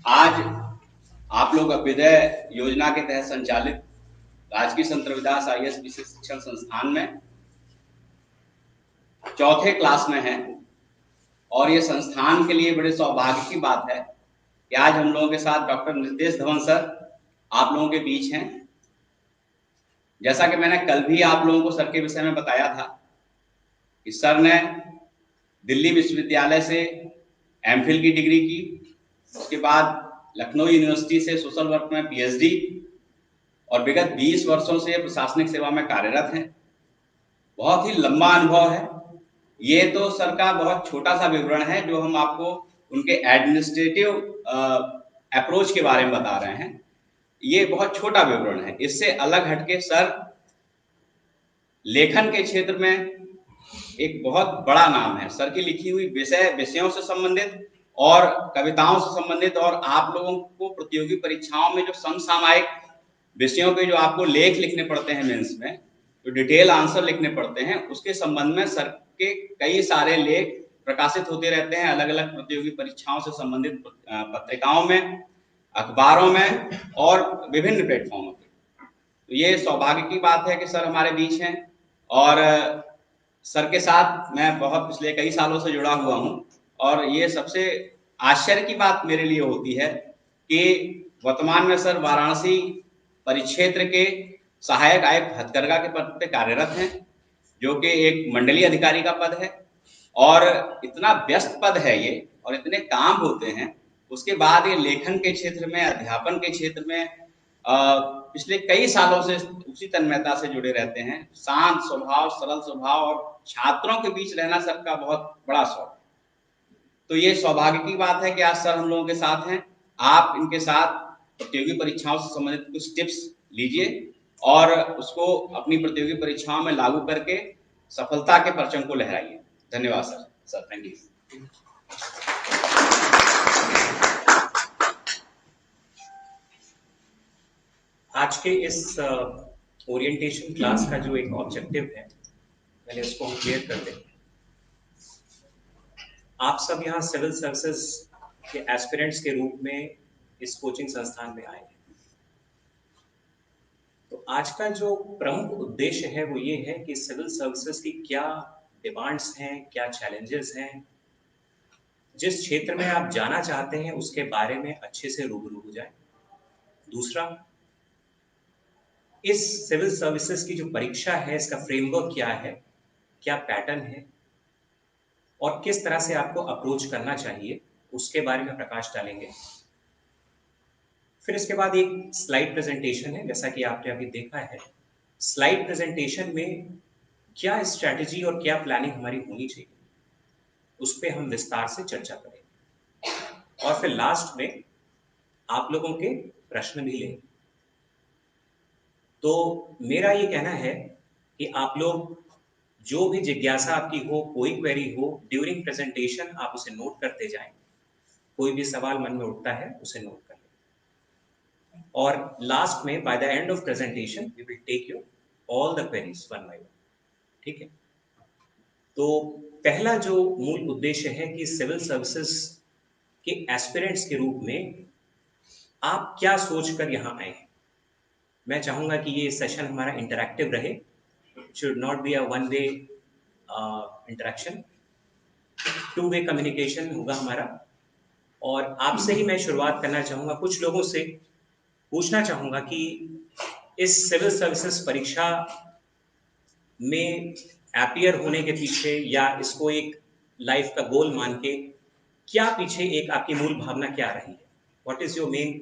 आज आप लोग अभ्युदय योजना के तहत संचालित राजकीय संत रविदास आईएएस विशेष शिक्षण संस्थान में चौथे क्लास में हैं और ये संस्थान के लिए बड़े सौभाग्य की बात है कि आज हम लोगों के साथ डॉक्टर निर्देश धवन सर आप लोगों के बीच हैं। जैसा कि मैंने कल भी आप लोगों को सर के विषय में बताया था कि सर ने दिल्ली विश्वविद्यालय से एमफिल की डिग्री की, उसके बाद लखनऊ यूनिवर्सिटी से सोशल वर्क में पीएचडी और विगत 20 वर्षों से प्रशासनिक सेवा में कार्यरत हैं। बहुत ही लंबा अनुभव है। ये तो सर का बहुत छोटा सा विवरण है जो हम आपको उनके एडमिनिस्ट्रेटिव अप्रोच के बारे में बता रहे हैं। ये बहुत छोटा विवरण है। इससे अलग हटके सर लेखन के क्षेत्र में एक बहुत बड़ा नाम है। सर की लिखी हुई विषयों से संबंधित और कविताओं से संबंधित और आप लोगों को प्रतियोगी परीक्षाओं में जो समसामयिक विषयों पे जो आपको लेख लिखने पड़ते हैं, मेंस में जो डिटेल आंसर लिखने पड़ते हैं, उसके संबंध में सर के कई सारे लेख प्रकाशित होते रहते हैं अलग अलग प्रतियोगी परीक्षाओं से संबंधित पत्रिकाओं में, अखबारों में और विभिन्न प्लेटफॉर्मों पे। तो ये सौभाग्य की बात है कि सर हमारे बीच हैं और सर के साथ मैं बहुत पिछले कई सालों से जुड़ा हुआ हूं और ये सबसे आश्चर्य की बात मेरे लिए होती है कि वर्तमान में सर वाराणसी परिक्षेत्र के सहायक आयुक्त हथकरघा के पद पे कार्यरत हैं, जो कि एक मंडलीय अधिकारी का पद है और इतना व्यस्त पद है ये और इतने काम होते हैं। उसके बाद ये लेखन के क्षेत्र में, अध्यापन के क्षेत्र में पिछले कई सालों से उसी तन्मयता से जुड़े रहते हैं। शांत स्वभाव, सरल स्वभाव और छात्रों के बीच रहना सर का बहुत बड़ा शौक है। तो ये सौभाग्य की बात है कि आज सर हम लोगों के साथ हैं। आप इनके साथ प्रतियोगी परीक्षाओं से संबंधित कुछ टिप्स लीजिए और उसको अपनी प्रतियोगी परीक्षाओं में लागू करके सफलता के परचम को लहराइए। धन्यवाद सर। Thank you. आज के इस ओरिएंटेशन क्लास का जो एक ऑब्जेक्टिव है, पहले उसको हम क्लियर कर दें। आप सब यहाँ सिविल सर्विसेज के एस्पिरेंट्स के रूप में इस कोचिंग संस्थान में आए हैं। तो आज का जो प्रमुख उद्देश्य है वो ये है कि सिविल सर्विसेज की क्या डिमांड्स हैं, क्या चैलेंजेस हैं, जिस क्षेत्र में आप जाना चाहते हैं उसके बारे में अच्छे से रूबरू हो जाए। दूसरा, इस सिविल सर्विसेज की जो परीक्षा है इसका फ्रेमवर्क क्या है, क्या पैटर्न है और किस तरह से आपको अप्रोच करना चाहिए, उसके बारे में प्रकाश डालेंगे। फिर इसके बाद एक स्लाइड प्रेजेंटेशन है, जैसा कि आपने अभी देखा है। स्लाइड प्रेजेंटेशन में क्या स्ट्रैटेजी और क्या प्लानिंग हमारी होनी चाहिए, उस पर हम विस्तार से चर्चा करेंगे और फिर लास्ट में आप लोगों के प्रश्न भी लेंगे। तो मेरा ये कहना है कि आप लोग जो भी जिज्ञासा आपकी हो, कोई क्वेरी हो, ड्यूरिंग प्रेजेंटेशन आप उसे नोट करते जाएं। कोई भी सवाल मन में उठता है उसे नोट कर लें और लास्ट में by the end of presentation we will take you all the queries one by one. ठीक है। तो पहला जो मूल उद्देश्य है कि सिविल सर्विसेज के एस्पिरेंट्स के रूप में आप क्या सोचकर यहाँ आए हैं। मैं चाहूंगा कि ये सेशन हमारा इंटरैक्टिव रहे, should not be a one way interaction, two way communication होगा हमारा। और आपसे ही मैं शुरुआत करना चाहूंगा, कुछ लोगों से पूछना चाहूंगा कि इस सिविल सर्विसेज परीक्षा में अपीयर होने के पीछे या इसको एक लाइफ का गोल मान के क्या पीछे एक आपकी मूल भावना क्या रही है, what is your main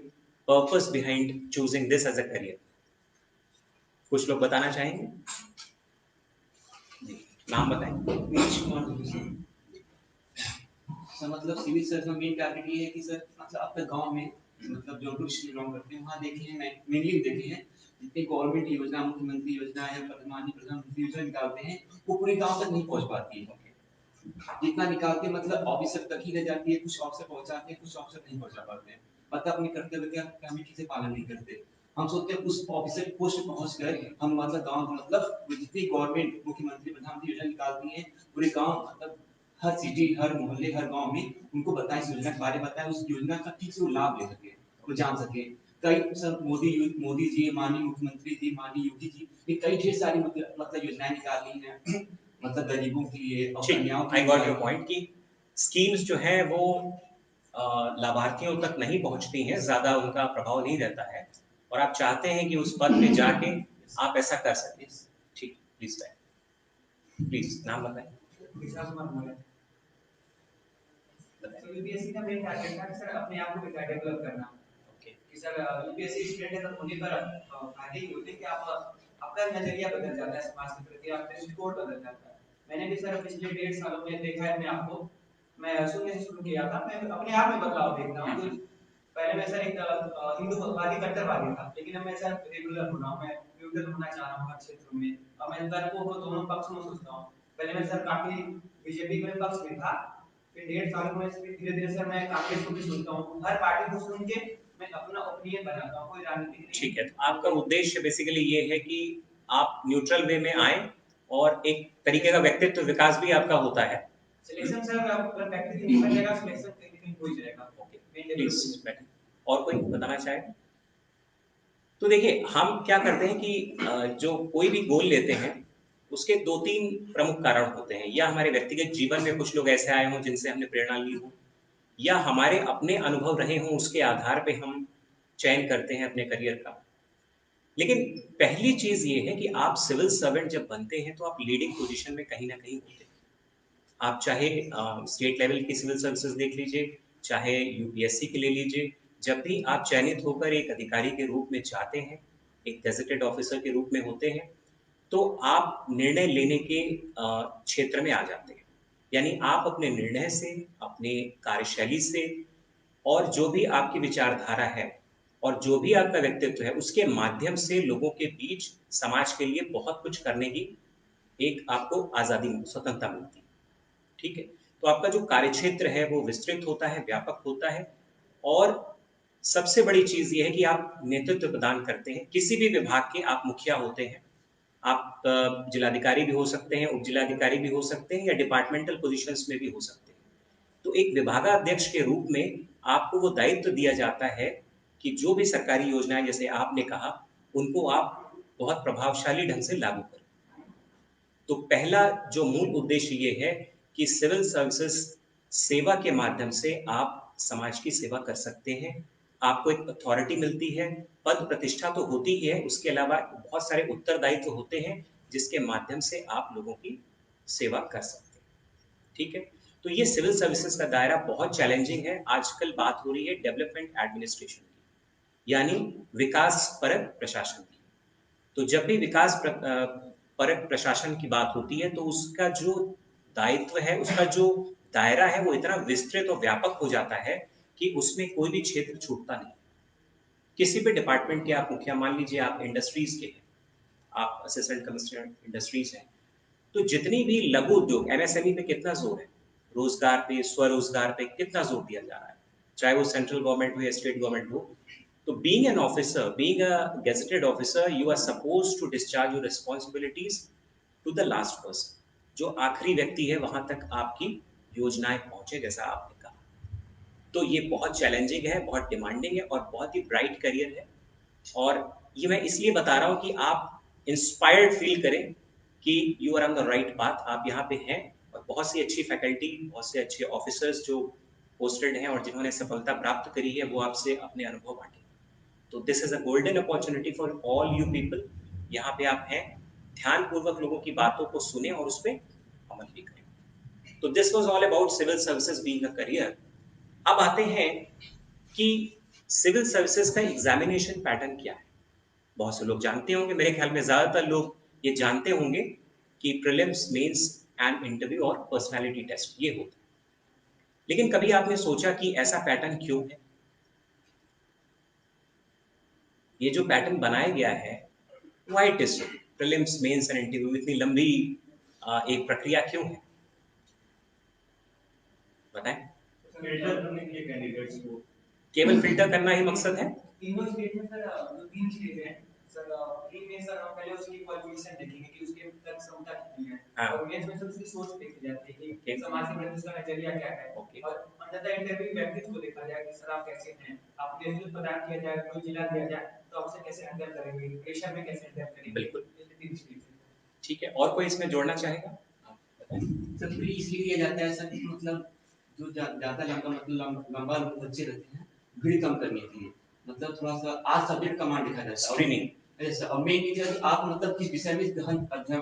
purpose behind choosing this as a career. कुछ लोग बताना चाहेंगे? नाम बताएं। सर मतलब सिविल सर्विस में मेन टारगेट ये है कि सर मतलब आपके गांव में मतलब जो लोग बिलोंग करते हैं वहाँ देखे हैं, मेनली देखे हैं जितनी गवर्नमेंट योजना, मुख्यमंत्री योजना या प्रधानमंत्री योजना निकालते हैं वो पूरे गांव तक नहीं पहुंच पाती है। जितना निकालते मतलब ऑफिसर तक ही रह जाती है, कुछ ऑफिसर पहुंचाते हैं, कुछ ऑफिसर नहीं पहुंचा पाते हैं, मतलब अपने कर्तव्य का हम ठीक से पालन नहीं करते। हम सोचते हैं उस ऑफिसर पोस्ट पहुंच कर हम मतलब गांव मतलब जितनी गवर्नमेंट, मुख्यमंत्री, प्रधानमंत्री योजना निकालती है पूरे गांव मतलब हर सिटी, हर मोहल्ले, हर गांव में उनको बताएं, इस योजना के बारे में बताएं, उस योजना का ठीक से वो लाभ ले सके, वो जान सके। कई सब मोदी जी, माननीय मुख्यमंत्री जी, माननीय योगी जी ने कई ढेर सारी मतलब योजनाएं निकाली हैं मतलब गरीबों के लिए और कन्याओं के आई लिए। गॉट योर पॉइंट कि स्कीम्स जो हैं वो लाभार्थियों तक नहीं पहुंचती हैं, ज्यादा उनका प्रभाव नहीं रहता है, और आप चाहते हैं कि उस पद पे जाके आप ऐसा कर सकें। ठीक, प्लीज प्लीज नाम बताएं। यूपीएससी का मेन टारगेट था कि सर अपने आप को बेटर डेवलप करना। ओके, कि सर यूपीएससी स्टूडेंट होने पर फायदे ये होते हैं कि आप आपका नजरिया बदल जाता है समाज के प्रति, आपका दृष्टिकोण बदल जाता है। मैंने भी सर पिछले 1.5 सालों में देखा है अपने आप को, मैं शून्य से शुरू किया था, मैं अपने आप में बदलाव देख रहा हूँ। पहले मैं सर एक हिंदूवादी कट्टरवादी था, लेकिन अब मैं सर रेगुलर हो रहा हूँ, मैं न्यूट्रल होना चाह रहा हूँ हर क्षेत्र में। अब मैं तर्कों को दोनों पक्ष में सोचता हूँ। पहले मैं सर काफी बीजेपी के पक्ष में था, फिर 1.5 साल में धीरे-धीरे सर मैं कांग्रेस को भी सुनता हूँ। हर पार्टी को सुन के मैं अपना ओपिनियन बनाता हूँ, कोई राजनीतिक नहीं। ठीक है, तो आपका उद्देश्य बेसिकली ये है कि आप न्यूट्रल वे में आए और एक तरीके का व्यक्तित्व विकास भी आपका होता है। सिलेक्शन सर अगर व्यक्ति नहीं बन जाएगा, सिलेक्शन कहीं ना कहीं हो ही जाएगा। ओके, प्लीज बैठिए। और कोई बताना चाहे? तो देखिए, हम क्या करते हैं कि जो कोई भी गोल लेते हैं उसके 2-3 प्रमुख कारण होते हैं। या हमारे व्यक्तिगत जीवन में कुछ लोग ऐसे आए हों जिनसे हमने प्रेरणा ली हो, या हमारे अपने अनुभव रहे हों, उसके आधार पे हम चयन करते हैं अपने करियर का। लेकिन पहली चीज ये है कि आप सिविल सर्वेंट जब बनते हैं तो आप लीडिंग पोजीशन में कहीं ना कहीं होते हैं। आप चाहे स्टेट लेवल की सिविल सर्विसेज देख लीजिए, चाहे यूपीएससी के ले लीजिए, जब भी आप चयनित होकर एक अधिकारी के रूप में जाते हैं, एक गेजेटेड ऑफिसर के रूप में होते हैं, तो आप निर्णय लेने के क्षेत्र में आ जाते हैं। यानी आप अपने निर्णय से, अपने कार्यशैली से, और जो भी आपकी विचारधारा है और जो भी आपका व्यक्तित्व है, उसके माध्यम से लोगों के बीच समाज के लिए बहुत कुछ करने की एक आपको आज़ादी, स्वतंत्रता मिलती है। ठीक है, तो आपका जो कार्यक्षेत्र है वो विस्तृत होता है, व्यापक होता है, और सबसे बड़ी चीज ये है कि आप नेतृत्व प्रदान करते हैं। किसी भी विभाग के आप मुखिया होते हैं, आप जिलाधिकारी भी हो सकते हैं, उप जिलाधिकारी भी हो सकते हैं, या डिपार्टमेंटल पोजीशंस में भी हो सकते हैं। तो एक विभागाध्यक्ष के रूप में आपको वो दायित्व दिया जाता है कि जो भी सरकारी योजनाएं, जैसे आपने कहा, उनको आप बहुत प्रभावशाली ढंग से लागू करें। तो पहला जो मूल उद्देश्य ये है कि सिविल सर्विसेज सेवा के माध्यम से आप समाज की सेवा कर सकते हैं। आपको एक अथॉरिटी मिलती है, पद प्रतिष्ठा तो होती ही है, उसके अलावा बहुत सारे उत्तरदायित्व होते हैं जिसके माध्यम से आप लोगों की सेवा कर सकते हैं। ठीक है, तो ये सिविल सर्विसेज का दायरा बहुत चैलेंजिंग है। आजकल बात हो रही है डेवलपमेंट एडमिनिस्ट्रेशन की, यानी विकास परक प्रशासन की। तो जब भी विकास परक प्रशासन की बात होती है तो उसका जो दायित्व है, उसका जो दायरा है, वो इतना विस्तृत और व्यापक हो जाता है कि उसमें कोई भी क्षेत्र छूटता नहीं। किसी भी डिपार्टमेंट के आप मुखिया, मान लीजिए आप इंडस्ट्रीज के हैं, आप असिस्टेंट कमिश्नर इंडस्ट्रीज हैं, तो जितनी भी लघु उद्योग, एमएसएमई पे कितना जोर है, रोजगार पे, स्वरोजगार पे कितना जोर दिया जा रहा है, चाहे वो सेंट्रल गवर्नमेंट हो या स्टेट गवर्नमेंट हो। तो being an officer, being a gazetted officer, you are supposed to discharge your responsibilities to the last person, जो आखिरी व्यक्ति है वहां तक आपकी योजनाएं पहुंचे, जैसा आपने कहा। तो ये बहुत चैलेंजिंग है, बहुत डिमांडिंग है, और बहुत ही ब्राइट करियर है। और ये मैं इसलिए बता रहा हूँ कि आप इंस्पायर्ड फील करें कि you are on the right path, आप यहाँ पे हैं। और बहुत सी अच्छी फैकल्टी, बहुत से अच्छे ऑफिसर्स जो पोस्टेड हैं और जिन्होंने सफलता प्राप्त करी है, वो आपसे अपने अनुभव बांटेंगे। तो this is a golden opportunity for all you people. यहाँ पे आप हैं, ध्यान पूर्वक लोगों की बातों को सुने और उस पर अमल भी करें। तो this was all about civil services being a career. अब आते हैं कि सिविल सर्विसेज का एग्जामिनेशन पैटर्न क्या है। बहुत से लोग जानते होंगे, मेरे ख्याल में ज्यादातर लोग ये जानते होंगे कि प्रीलिम्स, मेंस एंड इंटरव्यू और पर्सनालिटी टेस्ट ये होता है। लेकिन कभी आपने सोचा कि ऐसा पैटर्न क्यों है? ये जो पैटर्न बनाया गया है, why it is so? Prelims, mains and interview, इतनी लंबी एक प्रक्रिया क्यों है, बताएं। फिल्टर करने के लिए कैंडिडेट्स को, केवल फिल्टर करना ही मकसद है? तीनों स्टेट में सर जो 3 स्टेट हैं, सर प्री में सर हम पहले उसकी क्वालिफिकेशन देखेंगे कि उसके तक क्षमता कितनी है हाँ। और मेंस में सर उसकी सोच देखी जाती है Okay. कि समाज के प्रति उसका नजरिया क्या है Okay. और अंडर द इंटरव्यू व्यक्तित्व को देखा जाए कि सर आप कैसे हैं, आपको नेतृत्व प्रदान किया जाए, कोई जिला दिया जाए तो आप उसे कैसे हैंडल करेंगे, प्रेशर में कैसे हैंडल करेंगे। बिल्कुल। ये तीन चीजें हैं। ठीक है, और कोई इसमें जोड़ना चाहेगा? सर प्री इसलिए दिया जाता है सर कि मतलब जो ज्यादा लंबा बच्चे रहते हैं भीड़ कम करने के लिए, मतलब थोड़ा सा आज सब्जेक्ट कमांड दिखा जाता है स्क्रीनिंग। ऐसा। और मेन चीज है कि आप मतलब किस विषय में गहन अध्ययन,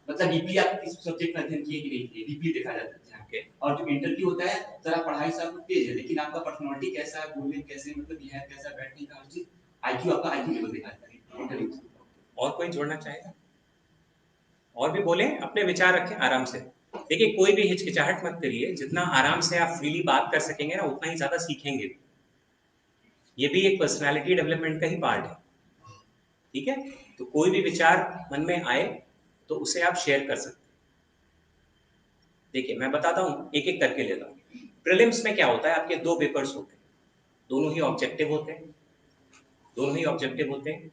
मतलब डीपली आप किस सब्जेक्ट में अध्ययन किए कि नहीं किए, डीपली देखा जाता है। Okay. और जो इंटरव्यू होता है जरा पढ़ाई से आपको तेज है लेकिन आपका पर्सनालिटी कैसा है, बोलने कैसे, मतलब बिहेव कैसा, बैठने का हर चीज, आईक्यू आपका आईक्यू लेवल देखा जाता है इंटरव्यू। और कोई जोड़ना चाहेगा? और भी बोले, अपने विचार रखें आराम से। देखिए, कोई भी हिचकिचाहट मत करिए, जितना आराम से आप फ्रीली बात कर सकेंगे ना उतना ही ज्यादा सीखेंगे भी। ये भी एक पर्सनालिटी डेवलपमेंट का ही पार्ट है, ठीक है? तो कोई भी विचार मन में आए तो उसे आप शेयर कर सकते हैं। देखिए मैं बताता हूँ, एक एक करके लेता हूँ। प्रीलिम्स में क्या होता है, आपके दो पेपर्स होते हैं, दोनों ही ऑब्जेक्टिव होते हैं, दोनों ही ऑब्जेक्टिव होते हैं।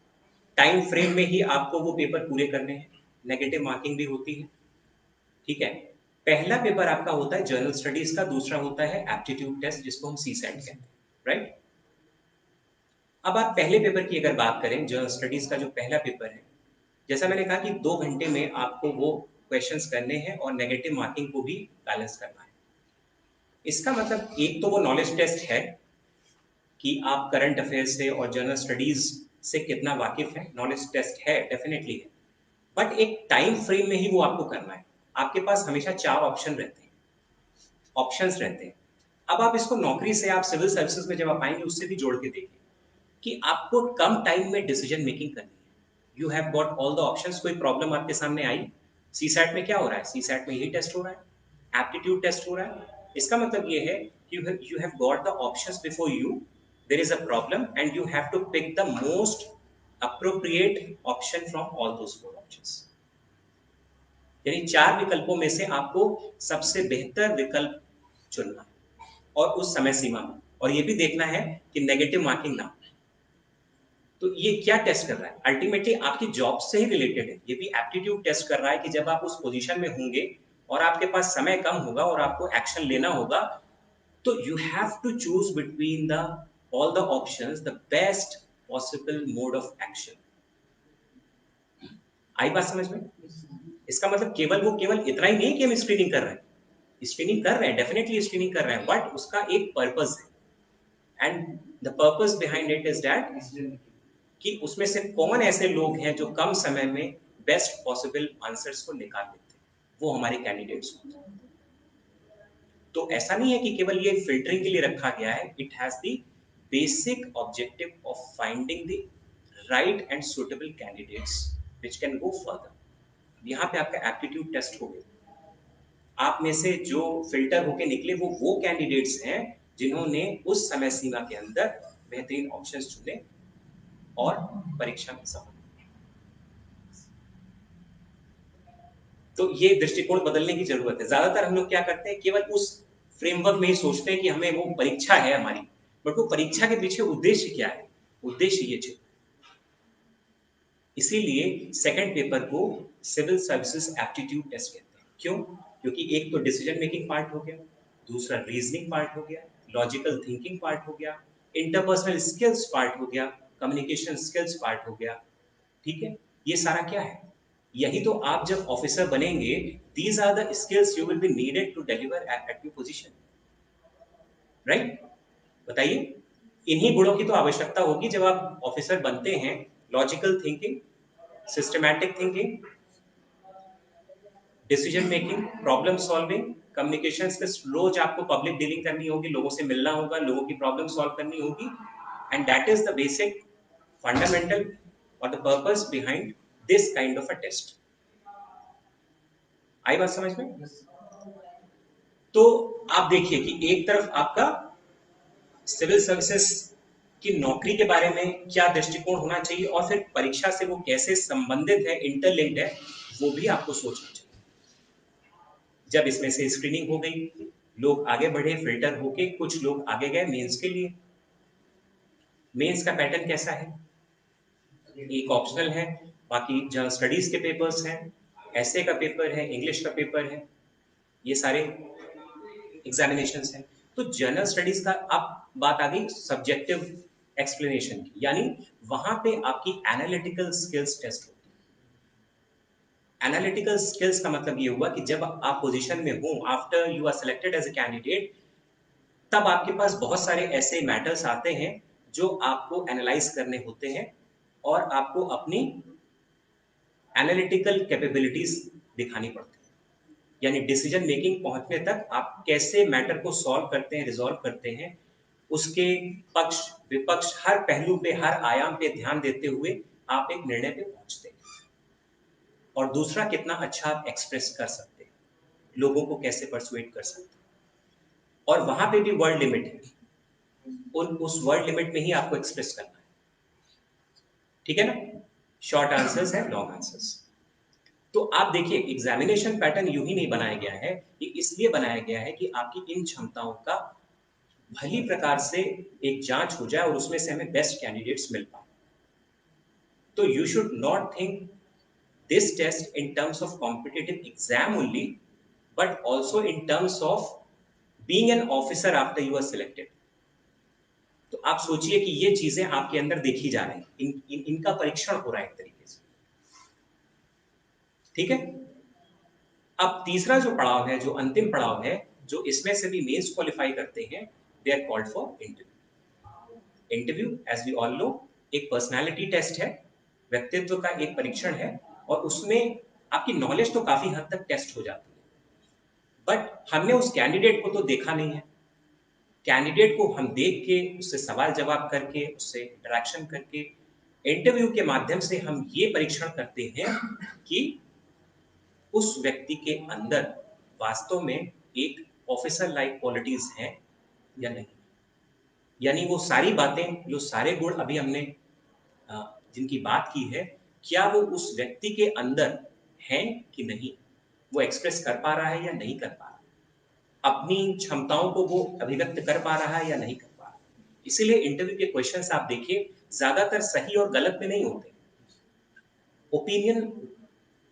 टाइम फ्रेम में ही आपको वो पेपर पूरे करने हैं, नेगेटिव मार्किंग भी होती है, ठीक है? पहला पेपर आपका होता है जनरल स्टडीज का, दूसरा होता है एप्टीट्यूड टेस्ट जिसको हम सीसेट कहते हैं, राइट? अब आप पहले पेपर की अगर बात करें, जनरल स्टडीज का जो पहला पेपर है, जैसा मैंने कहा कि 2 घंटे में आपको वो क्वेश्चंस करने हैं और नेगेटिव मार्किंग को भी बैलेंस करना है। इसका मतलब एक तो वो नॉलेज टेस्ट है कि आप करंट अफेयर से और जनरल स्टडीज से कितना वाकिफ है, नॉलेज टेस्ट है, डेफिनेटली है, बट एक टाइम फ्रेम में ही वो आपको करना है। आपके पास हमेशा 4 ऑप्शंस रहते हैं। अब आप इसको नौकरी से, आप सिविल सर्विसेज में जब आप आएंगे उससे भी जोड़ के देखिए कि आपको कम टाइम में डिसीजन मेकिंग करनी है। You have got all the options. कोई प्रॉब्लम आपके सामने आई, सीसैट में क्या हो रहा है, सीसैट में यही टेस्ट हो रहा है, एप्टीट्यूड टेस्ट हो रहा है। इसका मतलब ये है कि you have got the options before you, there is a problem and you have to pick the most appropriate option from all those 4 options। यानी 4 विकल्पों में से आपको सबसे बेहतर विकल्प चुनना है और उस समय सीमा में, और ये भी देखना है कि नेगेटिव मार्किंग ना हो। तो ये क्या टेस्ट कर रहा है, अल्टीमेटली आपकी जॉब से ही रिलेटेड है। ये भी एप्टीट्यूड टेस्ट कर रहा है कि जब आप उस पोजीशन में होंगे और आपके पास समय कम होगा और आपको एक्शन लेना होगा, तो you have to choose between all the options the best possible mode of action। आई बात समझ में? इसका मतलब केवल इतना ही नहीं कि हम स्क्रीनिंग कर रहे हैं, स्क्रीनिंग कर रहे हैं, डेफिनेटली स्क्रीनिंग कर रहे हैं, बट उसका एक पर्पस है, and the purpose behind it is that कि उसमें से कौन ऐसे लोग हैं जो कम समय में बेस्ट पॉसिबल आंसर्स को निकाल लेते हैं, वो हमारे कैंडिडेट्स होते हैं। तो ऐसा नहीं है कि केवल ये फिल्टरिंग के लिए रखा गया है, it has the basic objective of finding the right and suitable candidates which can go further. यहाँ पे आपका एप्टीट्यूड टेस्ट हो गया, आप में से जो फिल्टर होके निकले वो कैंडिडेट्स हैं जिन्होंने उस समय सीमा के अंदर बेहतरीन ऑप्शंस चुने और परीक्षा में सफल। तो ये दृष्टिकोण बदलने की जरूरत है। ज्यादातर हम लोग क्या करते हैं, केवल उस फ्रेमवर्क में ही सोचते हैं कि हमें वो परीक्षा है हमारी, बट वो परीक्षा के पीछे उद्देश्य क्या है, उद्देश्य ये है। इसीलिए सेकंड पेपर को सिविल सर्विसेज एप्टीट्यूड टेस्ट कहते हैं। क्यों? क्योंकि एक तो डिसीजन मेकिंग पार्ट हो गया, दूसरा रीजनिंग पार्ट हो गया, लॉजिकल थिंकिंग पार्ट हो गया, इंटरपर्सनल स्किल्स पार्ट हो गया, कम्युनिकेशन स्किल्स पार्ट हो गया, ठीक है? ये सारा क्या है, यही तो आप जब ऑफिसर बनेंगे, these are the skills you will be needed to deliver at your position, right? बताइए, इन्हीं गुणों की तो आवश्यकता होगी जब आप ऑफिसर बनते हैं। Logical thinking, systematic thinking, decision making, problem solving, communication skills. रोज आपको पब्लिक डीलिंग करनी होगी, लोगों से मिलना होगा, लोगों की प्रॉब्लम सॉल्व करनी होगी, and that is the basic fundamental और the purpose behind this kind of a test. आई बात समझ में? तो आप देखिए कि एक तरफ आपका सिविल सर्विसेज की नौकरी के बारे में क्या दृष्टिकोण होना चाहिए और फिर परीक्षा से वो कैसे संबंधित है, इंटरलिंक्ड है, वो भी आपको सोचना चाहिए। जब इसमें से स्क्रीनिंग हो गई, लोग आगे बढ़े, फिल्टर होके कुछ लोग आगे गए मेंस के लिए। मेंस का पैटर्न कैसा है? एक ऑप्शनल है, बाकी जनरल स्टडीज के पेपर्स हैं, एसए का पेपर है, इंग्लिश का पेपर है, ये सारे एग्जामिनेशंस हैं। तो जनरल स्टडीज का अब बात आ गई सब्जेक्टिव एक्सप्लेनेशन की, यानी वहां पे आपकी एनालिटिकल स्किल्स टेस्ट होती है। एनालिटिकल स्किल्स का मतलब ये हुआ कि जब आप पोजीशन में हो, after you are selected as a candidate, तब आपके पास बहुत सारे ऐसे मैटर्स आते हैं जो आपको एनालाइज करने होते हैं और आपको अपनी एनालिटिकल कैपेबिलिटीज दिखानी पड़ती है। यानी डिसीजन मेकिंग पहुंचने तक आप कैसे मैटर को सॉल्व करते हैं, रिजॉल्व करते हैं, उसके पक्ष विपक्ष हर पहलू पे, हर आयाम पे ध्यान देते हुए आप एक निर्णय पे पहुंचते हैं। और दूसरा, कितना अच्छा आप एक्सप्रेस कर सकते हैं, लोगों को कैसे परसुएट कर सकते हैं। और वहां पे भी वर्ड लिमिट है, उस वर्ड लिमिट में ही आपको एक्सप्रेस करना है, ठीक है ना। शॉर्ट आंसर्स है, लॉन्ग आंसर्स। तो आप देखिए, एग्जामिनेशन पैटर्न यूं ही नहीं बनाया गया है, ये इसलिए बनाया गया है कि आपकी इन क्षमताओं का भली प्रकार से एक जांच हो जाए और उसमें से हमें बेस्ट कैंडिडेट्स मिल पाए। तो you should not think this test in terms of competitive exam only, but also in terms of being an officer after you are selected. तो आप सोचिए कि ये चीजें आपके अंदर देखी जा रही हैं, इनका परीक्षण हो रहा है एक तरीके से, ठीक है। अब तीसरा जो पड़ाव है, जो अंतिम पड़ाव है, जो इसमें से भी मेंस क्वालिफाई करते हैं, they are called for interview. Interview, as we all know, एक पर्सनालिटी टेस्ट है, व्यक्तित्व का एक परीक्षण है, और उसमें आपकी नॉलेज तो काफी हद तक टेस्ट हो जाती है, बट हमने उस कैंडिडेट को तो देखा नहीं है। कैंडिडेट को हम देख के, उससे सवाल जवाब करके, उससे इंटरेक्शन करके, इंटरव्यू के माध्यम से हम ये परीक्षण करते हैं कि उस व्यक्ति के अंदर वास्तव में एक ऑफिसर लाइक क्वालिटीज हैं या नहीं। यानी वो सारी बातें, जो सारे गुण अभी हमने जिनकी बात की है, क्या वो उस व्यक्ति के अंदर हैं कि नहीं, वो एक्सप्रेस कर पा रहा है या नहीं कर पा रहा, अपनी क्षमताओं को वो अभिव्यक्त कर पा रहा है या नहीं कर पा रहा। इसीलिए इंटरव्यू के क्वेश्चंस आप देखिए, ज्यादातर सही और गलत में नहीं होते, ओपिनियन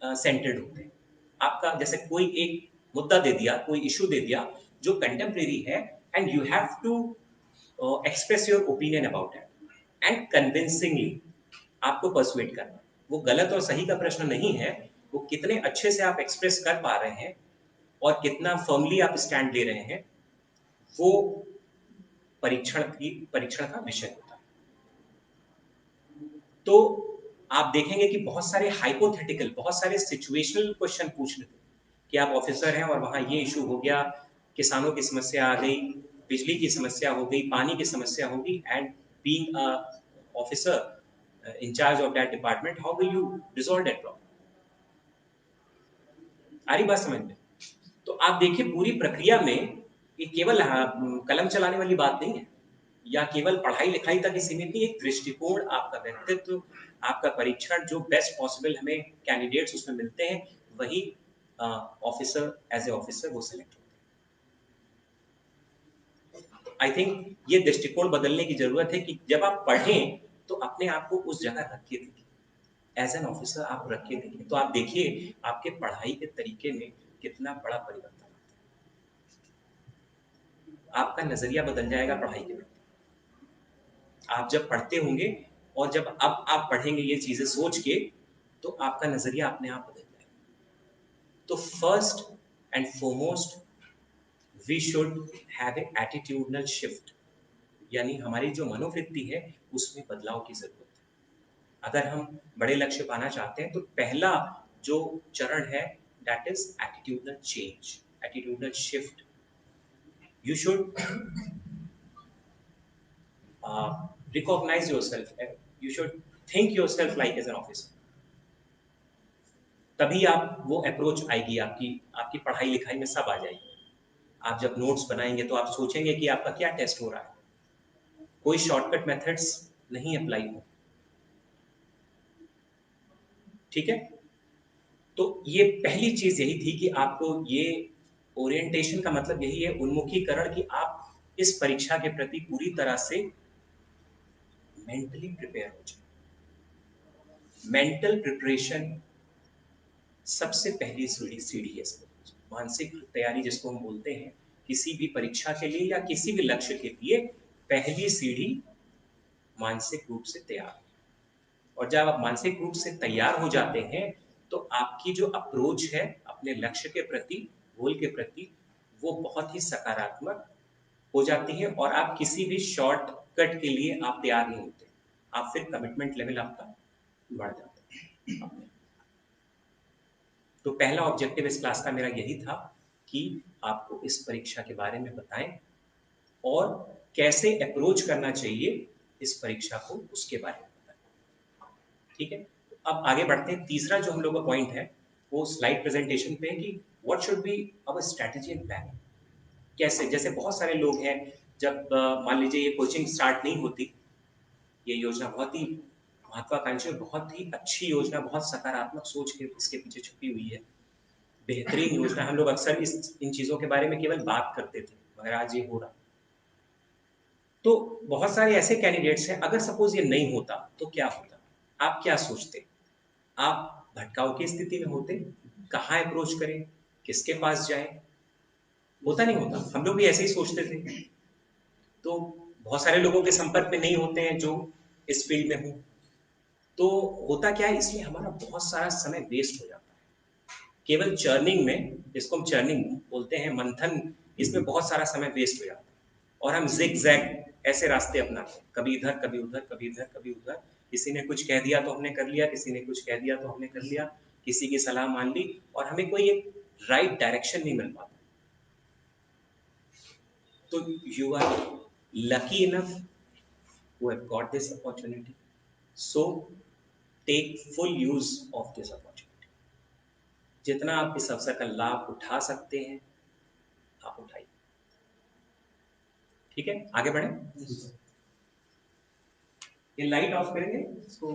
सेंटर्ड होते हैं। आपका जैसे कोई एक मुद्दा दे दिया, कोई इशू दे दिया जो कंटेम्प्रेरी है, and you have to express your opinion about it and convincingly आपको परसुएट करना। वो गलत और सही का प्रश्न नहीं है, वो कितने अच्छे से आप एक्सप्रेस कर पा रहे हैं और कितना फर्मली आप स्टैंड ले रहे हैं, वो परीक्षण का विषय होता है। तो आप देखेंगे कि बहुत सारे हाइपोथेटिकल, बहुत सारे सिचुएशनल क्वेश्चन पूछ रहे थे कि आप ऑफिसर हैं और वहां ये इशू हो गया, किसानों की समस्या आ गई, बिजली की समस्या हो गई, पानी की समस्या होगी, and being a officer in charge of that department, how will you resolve that problem? आ रही बात समझ में? तो आप देखिए, पूरी प्रक्रिया में ये केवल कलम चलाने वाली बात नहीं है, या केवल पढ़ाई लिखाई तक ही सीमित नहीं। एक दृष्टिकोण, आपका व्यक्तित्व, आपका परीक्षण, जो बेस्ट पॉसिबल हमें कैंडिडेट्स उसमें मिलते हैं, वही ऑफिसर एज ए ऑफिसर वो सिलेक्ट होते हैं। आई थिंक ये दृष्टिकोण बदलने की जरूरत है कि जब आप पढ़ें तो अपने आप को उस जगह रख के देखिए, एज एन ऑफिसर आप रख के देखिए, तो आप देखिए आपके पढ़ाई के तरीके में कितना बड़ा परिवर्तन आता है। आपका नजरिया बदल जाएगा पढ़ाई के प्रति। आप जब पढ़ते होंगे और जब अब आप पढ़ेंगे ये चीजें सोच के, तो आपका नजरिया अपने आप बदल जाएगा। तो first and foremost, we should have a attitudinal shift, यानी हमारी जो मनोवृत्ति है उसमें बदलाव की जरूरत है। अगर हम बड़े लक्ष्य पाना चाहते हैं तो पहला जो चरण है, that is attitudinal change, attitudinal shift. You should recognize yourself, you should think yourself like as an officer. तभी आप वो अप्रोच आएगी, आपकी पढ़ाई लिखाई में सब आ जाएगी। आप जब नोट्स बनाएंगे तो आप सोचेंगे कि आपका क्या टेस्ट हो रहा है, कोई शॉर्टकट मेथड्स नहीं अप्लाई हो, ठीक है। तो ये पहली चीज यही थी कि आपको ये ओरिएंटेशन का मतलब यही है, उन्मुखीकरण, कि आप इस परीक्षा के प्रति पूरी तरह से मेंटली प्रिपेयर हो जाए। मेंटल प्रिपरेशन सबसे पहली सीढ़ी है सर। मानसिक तैयारी जिसको हम बोलते हैं किसी भी परीक्षा के लिए या किसी भी लक्ष्य के लिए, पहली सीढ़ी मानसिक रूप से तैयार। और जब आप मानसिक रूप से तैयार हो जाते हैं तो आपकी जो अप्रोच है अपने लक्ष्य के प्रति, गोल के प्रति, वो बहुत ही सकारात्मक हो जाती है और आप किसी भी शॉर्टकट के लिए आप तैयार नहीं होते। आप फिर कमिटमेंट लेवल आपका बढ़ जाता है। तो पहला ऑब्जेक्टिव इस क्लास का मेरा यही था कि आपको इस परीक्षा के बारे में बताएं और कैसे अप्रोच करना चाहिए इस परीक्षा को, उसके बारे में बताएं। ठीक है, अब आगे बढ़ते हैं। तीसरा जो हम लोग का पॉइंट है वो स्लाइड प्रेजेंटेशन पे है कि what should be our strategy and plan. कैसे, जैसे बहुत सारे लोग हैं, जब मान लीजिए ये कोचिंग स्टार्ट नहीं होती, ये योजना बहुत ही महत्वाकांक्षी और बहुत ही अच्छी योजना, बहुत सकारात्मक सोच के इसके पीछे छुपी हुई है, बेहतरीन योजना। हम लोग अक्सर इन चीजों के बारे में केवल बात करते थे, मगर आज ये हो रहा। तो बहुत सारे ऐसे कैंडिडेट्स हैं, अगर सपोज ये नहीं होता तो क्या होता, आप क्या सोचते? आप भटकाव की स्थिति में होते, कहाँ अप्रोच करें, किसके पास जाएं? होता नहीं होता, हम लोग भी ऐसे ही सोचते थे। तो बहुत सारे लोगों के संपर्क में नहीं होते हैं जो इस फील्ड में हो, तो होता क्या है, इसलिए हमारा बहुत सारा समय वेस्ट हो जाता है केवल चर्निंग में, जिसको हम चर्निंग बोलते हैं, मंथन, इसमें बहुत सारा समय वेस्ट हो जाता है और हम जिग जैग ऐसे रास्ते अपनाते हैं, कभी इधर कभी उधर, कभी इधर कभी उधर। किसी ने कुछ कह दिया तो हमने कर लिया, किसी ने कुछ कह दिया तो हमने कर लिया, किसी की सलाह मान ली और हमें कोई एक राइट डायरेक्शन नहीं मिल पाता। तो you are lucky enough who have got this opportunity, so take full use of this opportunity. जितना आप इस अवसर का लाभ उठा सकते हैं आप उठाइए। ठीक है, आगे बढ़े। ये लाइट ऑफ करेंगे इसको।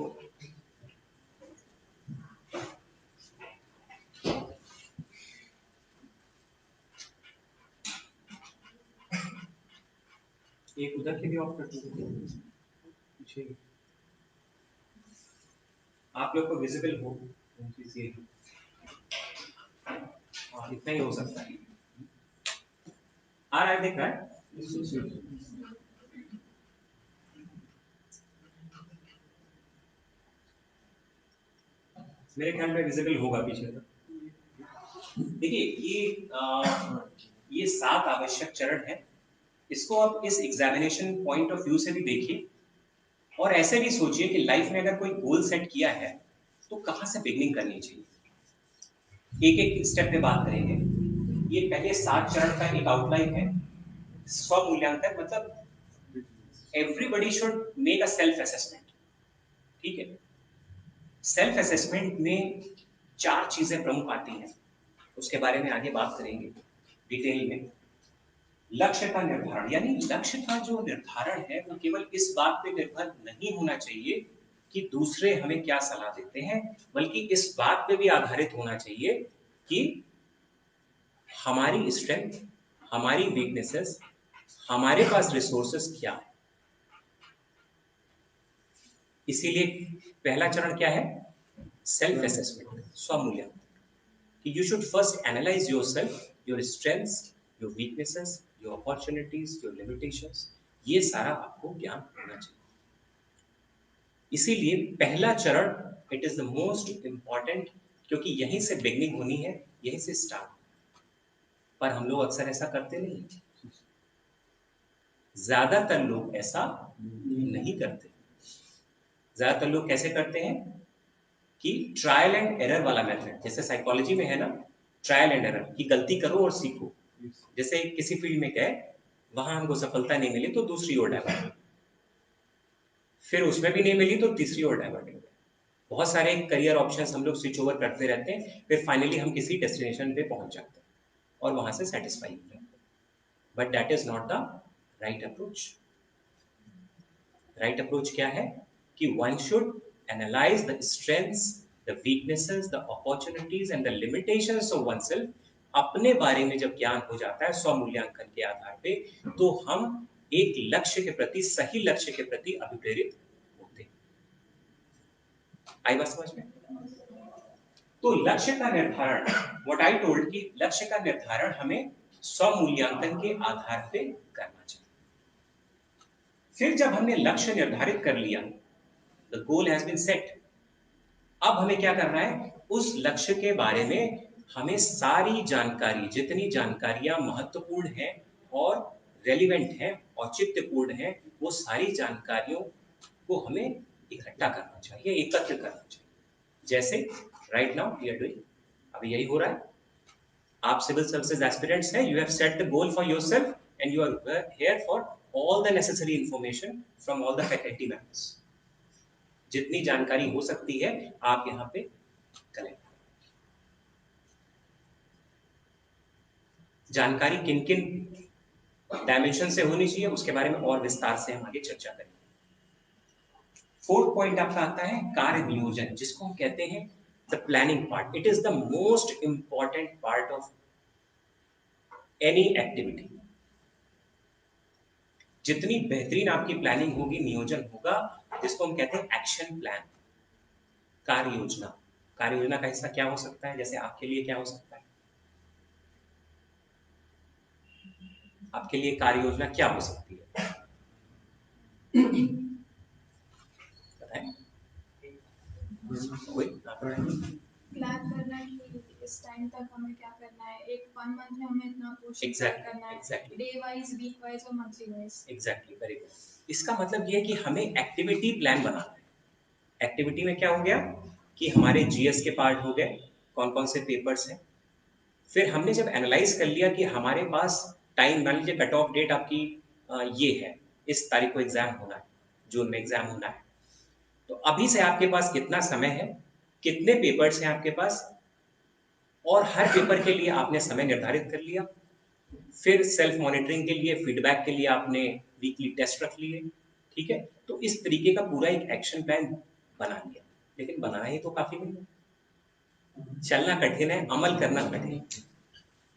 एक उधर के भी ऑफ कर दीजिए, आप लोग को विजिबल हो। हाँ, इतना ही हो सकता है। आ रहा है, देख रहा है? मेरे ख्याल में विजिबल होगा पीछे तक। देखिए ये 7 आवश्यक चरण है, इसको आप इस एग्जामिनेशन पॉइंट ऑफ व्यू से भी देखिए और ऐसे भी सोचिए कि लाइफ में अगर कोई गोल सेट किया है तो कहाँ से बिगनिंग करनी चाहिए। एक एक स्टेप पे बात करेंगे। ये पहले 7 चरण का एक आउटलाइन है। स्व मूल्यांकन मतलब everybody should make a self assessment. ठीक है, सेल्फ असेसमेंट में 4 चीजें प्रमुख आती हैं, उसके बारे में आगे बात करेंगे डिटेल में। लक्ष्य का निर्धारण, यानी लक्ष्य का जो निर्धारण है वो केवल इस बात पे निर्भर नहीं होना चाहिए कि दूसरे हमें क्या सलाह देते हैं, बल्कि इस बात पे भी आधारित होना चाहिए कि हमारी स्ट्रेंथ, हमारी वीकनेसेस, हमारे पास रिसोर्सेस क्या है। इसीलिए पहला चरण क्या है? सेल्फ असेसमेंट, स्वमूल्यांकन। You should first analyze yourself, your strengths, your weaknesses, your opportunities, your limitations. ये सारा आपको ज्ञान होना चाहिए। इसीलिए पहला चरण it is the most important, क्योंकि यहीं से बिगनिंग होनी है, यहीं से स्टार्ट। पर हम लोग अक्सर ऐसा करते नहीं, ज्यादातर लोग ऐसा नहीं करते। ज्यादातर लोग कैसे करते हैं कि ट्रायल एंड एरर वाला मेथड, जैसे साइकोलॉजी में है ना, ट्रायल एंड एरर, कि गलती करो और सीखो। जैसे किसी फील्ड में गए, वहां हमको सफलता नहीं मिली तो दूसरी ओर डाइवर्ट, फिर उसमें भी नहीं मिली तो तीसरी ओर डाइवर्ट हो गए। बहुत सारे करियर ऑप्शंस हम लोग स्विच ओवर करते रहते हैं, फिर फाइनली हम किसी डेस्टिनेशन पे पहुंच जाते हैं और वहां से सेटिस्फाई हो जाते हैं। But that is not the right approach. Right approach क्या है कि one should analyse the strengths, the weaknesses, the opportunities and the limitations of oneself। अपने बारे में जब ज्ञान हो जाता है स्वमूल्यांकन के आधार पे, तो हम एक लक्ष्य के प्रति, सही लक्ष्य के प्रति अभिप्रेरित होते हैं। आई बात समझ में? तो लक्ष्य का निर्धारण, व्हाट आई टोल्ड, कि लक्ष्य का निर्धारण हमें स्वमूल्यांकन के आधार पे करना चाहिए। फिर जब हमने लक्ष्य निर्धारित कर लिया, the goal has been set, अब हमें क्या करना है, उस लक्ष्य के बारे में हमें सारी जानकारी, जितनी जानकारियां महत्वपूर्ण हैं और रेलिवेंट हैं, औचित्यपूर्ण हैं, वो सारी जानकारियों को हमें इकट्ठा करना चाहिए, एकत्र करना चाहिए। जैसे right now we are doing, अभी यही हो रहा है। आप सिविल सर्विसेज एस्पिरेंट्स हैं, you have set the goal for yourself and you are here for all the necessary information from all the faculty members. जितनी जानकारी हो सकती है आप यहाँ पे कलेक्ट। जानकारी किन किन डायमेंशन से होनी चाहिए उसके बारे में और विस्तार से हम आगे चर्चा करेंगे। फोर्थ पॉइंट आपका आता है कार्य नियोजन, जिसको हम कहते हैं the planning part. It is the most important part of any activity. जितनी बेहतरीन आपकी प्लानिंग होगी, नियोजन होगा, जिसको हम कहते हैं एक्शन प्लान, कार्य योजना। कार्य योजना का हिस्सा क्या हो सकता है? जैसे आपके लिए क्या हो सकता है? आपके लिए कार्य योजना क्या हो सकती है? बताएं। कोई प्लान करना कि इस टाइम तक हमें क्या करना है, एक 1 मंथ में हमें इतना पोर्शन Exactly, करना है, exactly. Day wise, week wise और monthly wise. Exactly, very good. इसका मतलब ये है कि हमें एक्टिविटी प्लान बनाना है। एक्टिविटी में क्या हो गया कि हमारे जीएस के पार्ट हो गए, कौन कौन से पेपर्स हैं। फिर हमने जब एनालाइज कर लिया कि हमारे पास टाइम, मान लीजिए कट ऑफ डेट आपकी ये है, इस तारीख को एग्जाम होना है, जून में एग्जाम होना है, तो अभी से आपके पास कितना समय है, कितने पेपर्स हैं आपके पास, और हर पेपर के लिए आपने समय निर्धारित कर लिया। फिर सेल्फ मॉनिटरिंग के लिए, फीडबैक के लिए आपने वीकली टेस्ट रख लिए। ठीक है, तो इस तरीके का पूरा एक एक्शन प्लान बना लिया। लेकिन बनाना ही तो काफी नहीं है, चलना कठिन है, अमल करना कठिन है।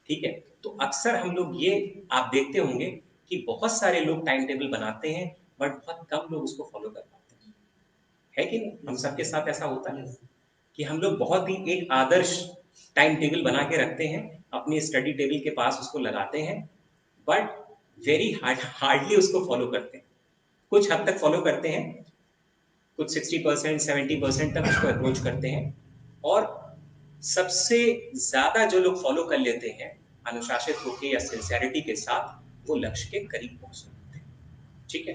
ठीक है, तो अक्सर हम लोग ये आप देखते होंगे कि बहुत सारे लोग टाइम टेबल बनाते हैं, बट बहुत कम लोग उसको फॉलो कर पाते हैं, है कि नहीं? हम सबके साथ ऐसा होता है कि हम लोग बहुत ही एक आदर्श टाइम टेबल बना के रखते हैं, अपनी स्टडी टेबल के पास उसको लगाते हैं, बट वेरी हार्डली उसको फॉलो करते हैं। कुछ हद तक फॉलो करते हैं, कुछ 60%, 70% तक उसको अप्रोच करते हैं, और सबसे ज्यादा जो लोग फॉलो कर लेते हैं अनुशासित होकर या सिंसियरिटी के साथ, वो लक्ष्य के करीब पहुंच सकते हैं। ठीक है,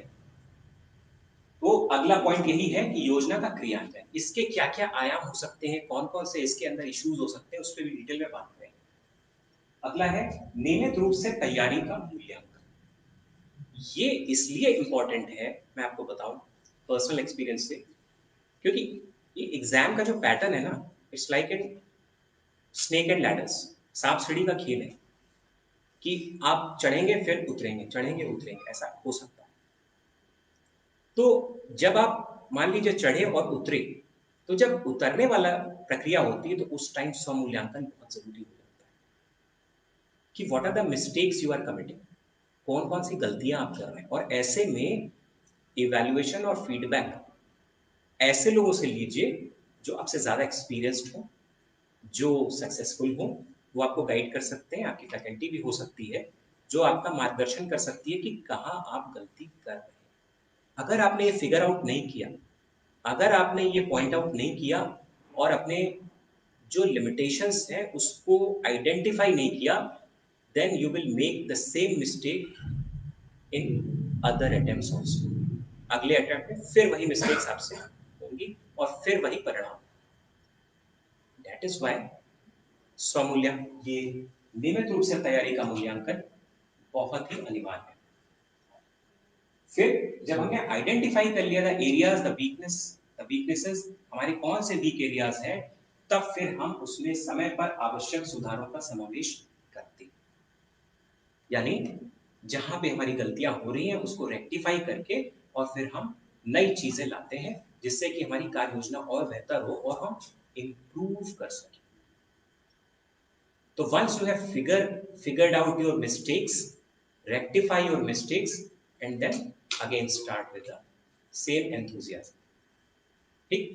तो अगला पॉइंट यही है कि योजना का क्रियान्वयन, इसके क्या क्या आयाम हो सकते हैं, कौन कौन से इसके अंदर इश्यूज हो सकते हैं, उस पर भी डिटेल में बात करेंगे। अगला है नियमित रूप से तैयारी का मूल्यांकन। ये इसलिए इंपॉर्टेंट है, मैं आपको बताऊं पर्सनल एक्सपीरियंस से, क्योंकि ये एग्जाम का जो पैटर्न है ना, it's like an snake and ladders, सांप सीढ़ी का खेल है, कि आप चढ़ेंगे फिर उतरेंगे, चढ़ेंगे उतरेंगे, ऐसा हो सकता है। तो जब आप मान लीजिए चढ़े और उतरे, तो जब उतरने वाला प्रक्रिया होती है तो उस टाइम स्वमूल्यांकन बहुत जरूरी हो जाता है कि what are the mistakes you are committing, कौन कौन सी गलतियां आप कर रहे हैं। और ऐसे में इवैल्यूएशन और फीडबैक ऐसे लोगों से लीजिए जो आपसे ज्यादा एक्सपीरियंस्ड हो, जो सक्सेसफुल हो, वो आपको गाइड कर सकते हैं, आपकी फैकल्टी भी हो सकती है जो आपका मार्गदर्शन कर सकती है कि कहाँ आप गलती कर रहे हैं। अगर आपने ये फिगर आउट नहीं किया, अगर आपने ये पॉइंट आउट नहीं किया और अपने जो लिमिटेशंस हैं उसको आइडेंटिफाई नहीं किया, then you will make the same mistake in other attempts also. अगले अटेम्प्ट में फिर वही मिस्टेक्स आपसे होंगी और फिर वही परिणाम। दैट इज व्हाई स्वमूल्यांकन, ये नियमित रूप से तैयारी का मूल्यांकन बहुत ही अनिवार्य है। फिर जब हमने आइडेंटिफाई कर लिया था एरियाज, द वीकनेसेस, हमारे कौन से वीक एरियाज हैं, तब फिर हम उसमें समय पर आवश्यक सुधारों का समावेश करते हैं। यानी जहां पे हमारी गलतियां हो रही हैं उसको रेक्टिफाई करके और फिर हम नई चीजें लाते हैं, जिससे कि हमारी कार्य योजना और बेहतर हो और हम इम्प्रूव कर सकें। तो once you have figured out your mistakes, rectify your mistakes, and then again start with the same enthusiasm. ठीक?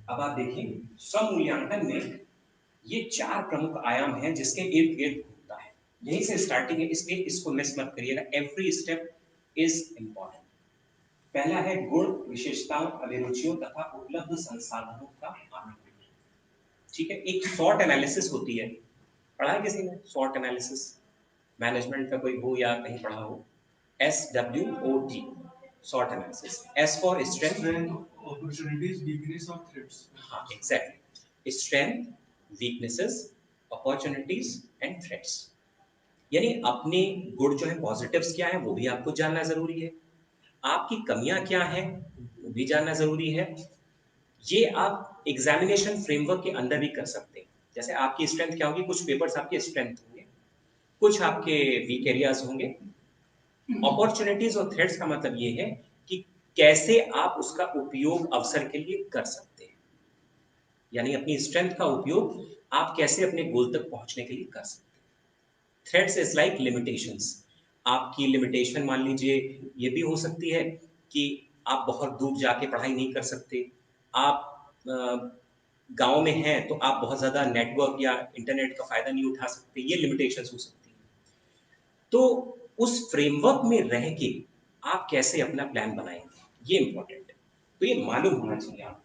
अब आप देखिए स्वमूल्यांकन में ये 4 प्रमुख आयाम हैं जिसके इर्द गिर्द होता है। यहीं से स्टार्टिंग है, इसलिए इसको मिस मत करिएगा। Every step is important. पहला है गुण, विशेषताओं, अभिरुचियों तथा उपलब्ध संसाधनों का आनंद। ठीक है, एक शॉर्ट एनालिसिस होती है, पढ़ा है किसी ने शॉर्ट एनालिसिस? मैनेजमेंट का कोई हो या कहीं पढ़ा हो? SWOT, short analysis. S for strength, opportunities, weakness और थ्रेट्स। हाँ exactly, strength, weaknesses, opportunities and threats. यानी अपने गुण जो है, पॉजिटिव्स क्या है वो भी आपको जानना जरूरी है, आपकी कमियां क्या हैं वो भी जानना जरूरी है। ये आप एग्जामिनेशन फ्रेमवर्क के अंदर भी कर सकते हैं। जैसे आपकी स्ट्रेंथ क्या होगी, कुछ पेपर्स आपके स्ट्रेंथ होंगे, कुछ आपके वीक एरियाज होंगे। अपॉर्चुनिटीज और थ्रेट्स का मतलब ये है कि कैसे आप उसका उपयोग अवसर के लिए कर सकते हैं, यानी अपनी स्ट्रेंथ का उपयोग आप कैसे अपने गोल तक पहुंचने के लिए कर सकते हैं। Threats is like limitations. आपकी लिमिटेशन मान लीजिए ये भी हो सकती है कि आप बहुत दूर जाके पढ़ाई नहीं कर सकते, आप गांव में हैं तो आप बहुत ज़्यादा नेटवर्क या इंटरनेट का फ़ायदा नहीं उठा सकते, ये लिमिटेशंस हो सकती हैं। तो उस फ्रेमवर्क में रह के आप कैसे अपना प्लान बनाएंगे, ये इंपॉर्टेंट है, तो ये मालूम होना चाहिए आप।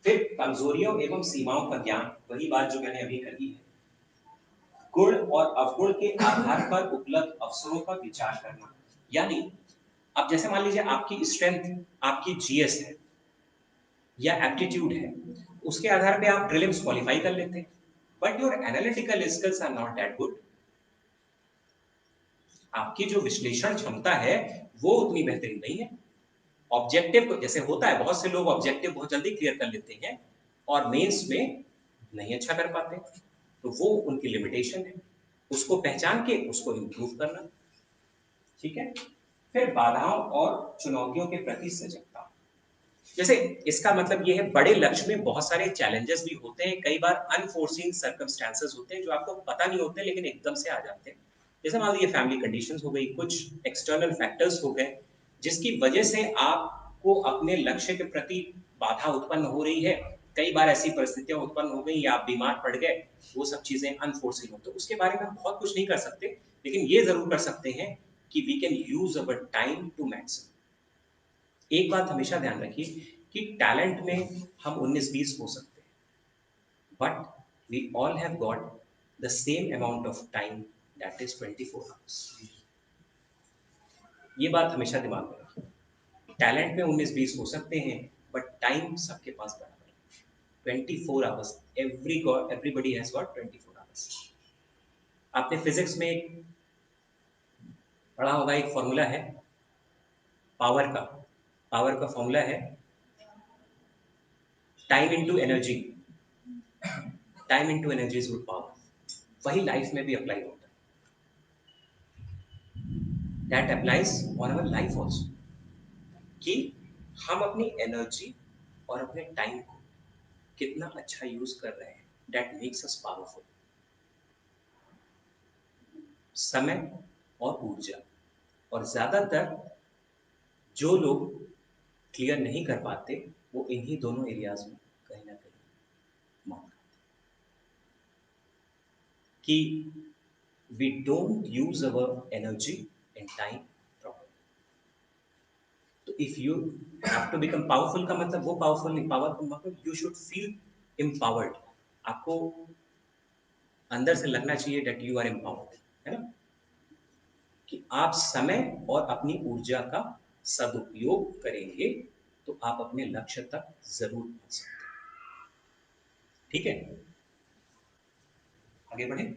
फिर कमजोरियों एवं सीमाओं का ज्ञान, वही बात जो मैंने अभी कही है। गुण और अवगुण के आधार पर उपलब्ध अवसरों पर विचार करना, यानी अब जैसे मान लीजिए आपकी स्ट्रेंथ आपकी GS है या एप्टीट्यूड है, उसके आधार पे आप प्रीलिम्स क्वालिफाई कर लेते हैं, but your analytical skills are not that good. आपकी जो विश्लेषण क्षमता है वो उतनी बेहतरीन नहीं है। ऑब्जेक्टिव को जैसे होता है, बहुत से लोग ऑब्जेक्टिव बहुत जल्दी क्लियर कर लेते हैं और मेंस में नहीं अच्छा कर पाते, तो वो उनकी लिमिटेशन है, उसको पहचान के उसको इम्प्रूव करना। ठीक है, फिर बाधाओं और चुनौतियों के प्रति सजगता। जैसे इसका मतलब ये है, बड़े लक्ष्य में बहुत सारे चैलेंजेस भी होते हैं, कई बार अनफोर्सीन सर्कमस्टेंसेस होते हैं जो आपको पता नहीं होते लेकिन एकदम से आ जाते हैं। जैसे मान लीजिए फैमिली कंडीशंस हो गई, कुछ एक्सटर्नल फैक्टर्स हो गए जिसकी वजह से आपको अपने लक्ष्य के प्रति बाधा उत्पन्न हो रही है। कई बार ऐसी परिस्थितियां उत्पन्न हो गई या आप बीमार पड़ गए, वो सब चीजें अनफोर्सीन हो, तो उसके बारे में हम बहुत कुछ नहीं कर सकते, लेकिन ये जरूर कर सकते हैं कि we can use our time to maximum. एक बात हमेशा ध्यान रखिए कि टैलेंट में हम 19-20 हो सकते हैं, but we all have got the same amount of time, that is 24 hours. ये बात हमेशा दिमाग में रखिए। टैलेंट में 19-20 हो सकते हैं, बट टाइम सबके पास बराबर है, 24 hours. Everybody has got 24 hours. आपने फिजिक्स में एक पढ़ा होगा, एक फॉर्मूला है पावर का फॉर्मूला है time into energy. Time into energy is good power. वही लाइफ में भी अप्लाई होता है, that applies on our life also, कि हम अपनी एनर्जी और अपने टाइम को कितना अच्छा यूज कर रहे हैं, दैट मेक्स अस पावरफुल। समय और ऊर्जा, और ज्यादातर जो लोग क्लियर नहीं कर पाते वो इन्हीं दोनों एरियाज में कहीं ना कहीं मार खाते कि we don't use our energy and time properly. तो if you have to become powerful का मतलब वो पावरफुल नहीं, पावर का मतलब you should feel empowered। आपको अंदर से लगना चाहिए that you are empowered, है ना, कि आप समय और अपनी ऊर्जा का सदुपयोग करेंगे तो आप अपने लक्ष्य तक जरूर पहुंच सकते हैं। ठीक है, आगे बढ़े।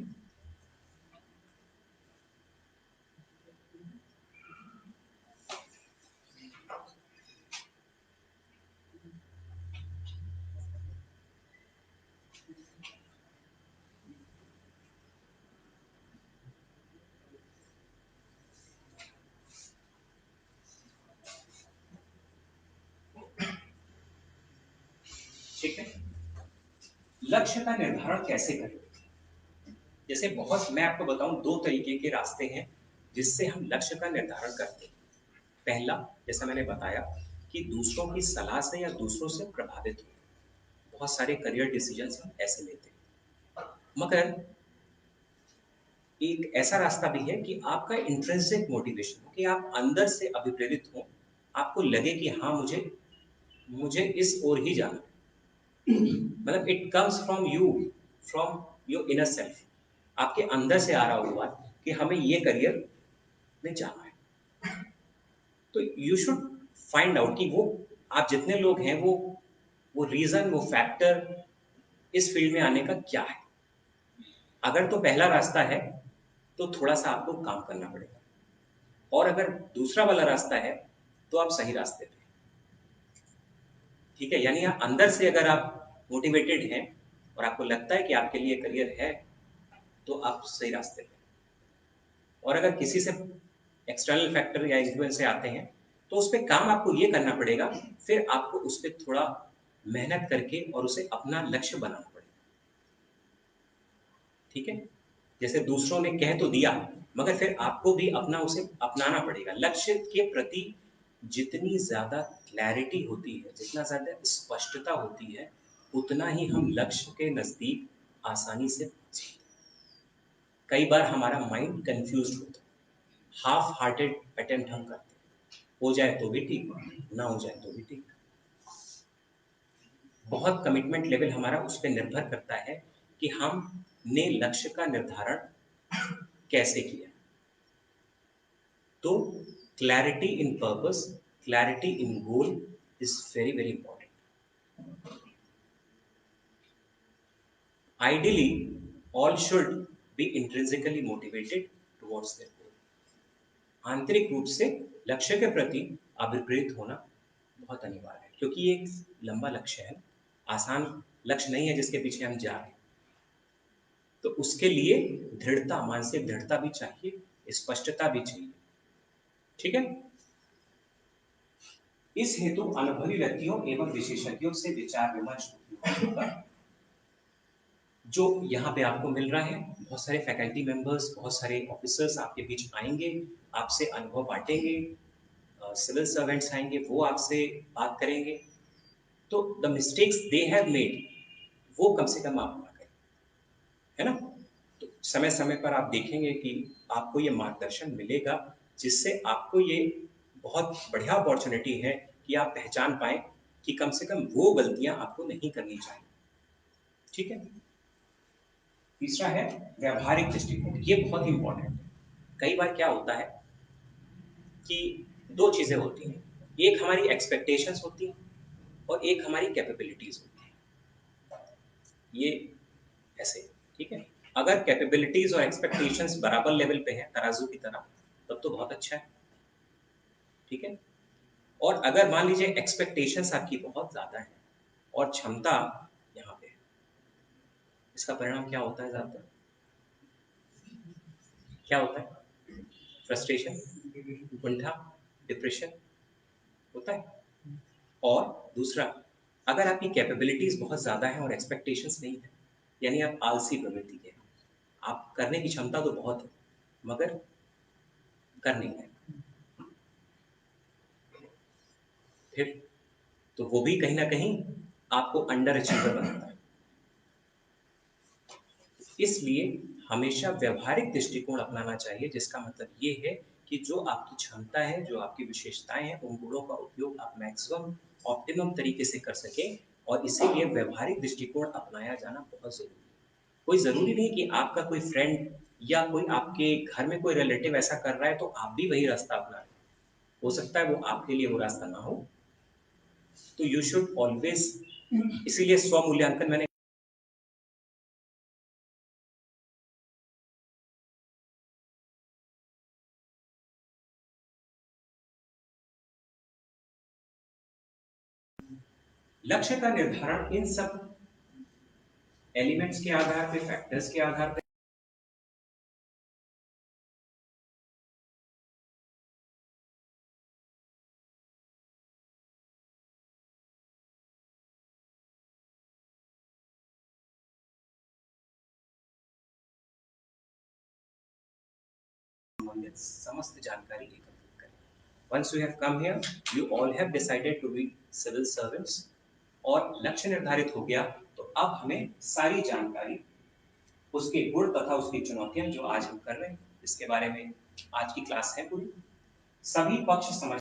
ठीक है, लक्ष्य का निर्धारण कैसे करें? जैसे मैं आपको बताऊं, 2 तरीके के रास्ते हैं जिससे हम लक्ष्य का निर्धारण करते हैं। पहला, जैसा मैंने बताया कि दूसरों की सलाह से या दूसरों से प्रभावित हो, बहुत सारे करियर डिसीजंस हम ऐसे लेते हैं। मगर एक ऐसा रास्ता भी है कि आपका इंट्रिंसिक मोटिवेशन हो, कि आप अंदर से अभिप्रेरित हो, आपको लगे कि हाँ मुझे मुझे इस ओर ही जाना है। मतलब it comes from you, from your inner self, आपके अंदर से आ रहा हुआ कि हमें ये करियर में जाना है। तो यू शुड फाइंड आउट कि वो आप जितने लोग हैं वो रीजन, वो फैक्टर इस फील्ड में आने का क्या है। अगर तो पहला रास्ता है तो थोड़ा सा आपको काम करना पड़ेगा, और अगर दूसरा वाला रास्ता है तो आप सही रास्ते पे हैं। ठीक है, यानी आप अंदर से अगर आप मोटिवेटेड हैं और आपको लगता है कि आपके लिए करियर है, तो आप सही रास्ते पे हैं। और अगर किसी से एक्सटर्नल फैक्टर या इन्फ्लुएंस से आते हैं तो उस पर काम आपको ये करना पड़ेगा, फिर आपको उस पर थोड़ा मेहनत करके और उसे अपना लक्ष्य बनाना पड़ेगा। ठीक है, जैसे दूसरों ने कह तो दिया, मगर फिर आपको भी अपना उसे अपनाना पड़ेगा। लक्ष्य के प्रति जितनी ज्यादा क्लैरिटी होती है, जितना ज्यादा स्पष्टता होती है, उतना ही हम लक्ष्य के नजदीक आसानी से पहुंच सकते हैं। कई बार हमारा माइंड कंफ्यूज होता है, हाफ हार्टेड अटेम्प्ट हम करते हैं, हो जाए तो भी ठीक, ना हो जाए तो भी ठीक। बहुत कमिटमेंट लेवल हमारा उस पर निर्भर करता है कि हमने लक्ष्य का निर्धारण कैसे किया। तो clarity in purpose, clarity in goal is very very important. Ideally all should be intrinsically motivated towards their गोल। आंतरिक रूप से लक्ष्य के प्रति अभिप्रेत होना बहुत अनिवार्य है, क्योंकि ये एक लंबा लक्ष्य है, आसान लक्ष्य नहीं है जिसके पीछे हम जा रहे हैं। तो उसके लिए दृढ़ता, मानसिक दृढ़ता भी चाहिए, स्पष्टता भी चाहिए। ठीक है, इस हेतु अनुभवी व्यक्तियों एवं विशेषज्ञों से विचार विमर्श होगा, जो यहाँ पे आपको मिल रहा है। बहुत सारे फैकल्टी मेंबर्स, बहुत सारे ऑफिसर्स आपके बीच आएंगे, आपसे अनुभव बांटेंगे, सिविल सर्वेंट्स आएंगे, वो आपसे बात करेंगे। तो the mistakes they have made, वो कम से कम आप ना करें, है ना। तो समय समय पर आप देखेंगे कि आपको ये मार्गदर्शन मिलेगा, जिससे आपको ये बहुत बढ़िया अपॉर्चुनिटी है कि आप पहचान पाएं कि कम से कम वो गलतियां आपको नहीं करनी चाहिए। ठीक है, तीसरा है व्यवहारिक दृष्टिकोण। ये बहुत इंपॉर्टेंट है। कई बार क्या होता है कि दो चीजें होती हैं, एक हमारी एक्सपेक्टेशंस होती हैं और एक हमारी कैपेबिलिटीज होती हैं। ये ऐसे, ठीक है। अगर कैपेबिलिटीज और एक्सपेक्टेशंस बराबर लेवल पे है, तराजू की तरह, तब तो बहुत अच्छा है। ठीक है, और अगर मान लीजिए एक्सपेक्टेशंस आपकी बहुत ज्यादा है और क्षमता यहाँ पे है, इसका परिणाम क्या होता है? ज्यादातर क्या होता है? फ्रस्ट्रेशन, कुंठा, डिप्रेशन होता है। और दूसरा, अगर आपकी कैपेबिलिटीज बहुत ज्यादा है और एक्सपेक्टेशंस नहीं है, यानी आप आलसी प्रवृत्ति के हैं, आप करने की क्षमता तो बहुत है मगर कर नहीं है, फिर तो वो भी कहीं ना कहीं आपको अंडर अचीवर बनाता है। इसलिए हमेशा व्यवहारिक दृष्टिकोण अपनाना चाहिए, जिसका मतलब ये है कि जो आपकी क्षमता है, जो आपकी विशेषताएं हैं, उन गुणों का उपयोग आप मैक्सिमम ऑप्टिमम तरीके से कर सकें। और इसीलिए व्यवहारिक दृष्टिकोण अपनाया जाना बहुत जरूरी है। कोई जरूरी नहीं कि आपका कोई फ्रेंड या कोई आपके घर में कोई रिलेटिव ऐसा कर रहा है तो आप भी वही रास्ता अपना लें। हो सकता है वो आपके लिए वो रास्ता ना हो। तो यू शुड ऑलवेज, इसीलिए स्व मूल्यांकन मैंने लक्ष्य का निर्धारण इन सब एलिमेंट्स के आधार पे, फैक्टर्स के आधार पे संबंधित समस्त जानकारी एकत्रित करें। Once you have come here, you all have decided to be civil servants, और लक्ष्य निर्धारित हो गया, तो अब हमें सारी जानकारी, उसके गुण तथा उसकी चुनौतियां जो आज हम कर रहे हैं, इसके बारे में आज की क्लास है पूरी, सभी पक्ष समझ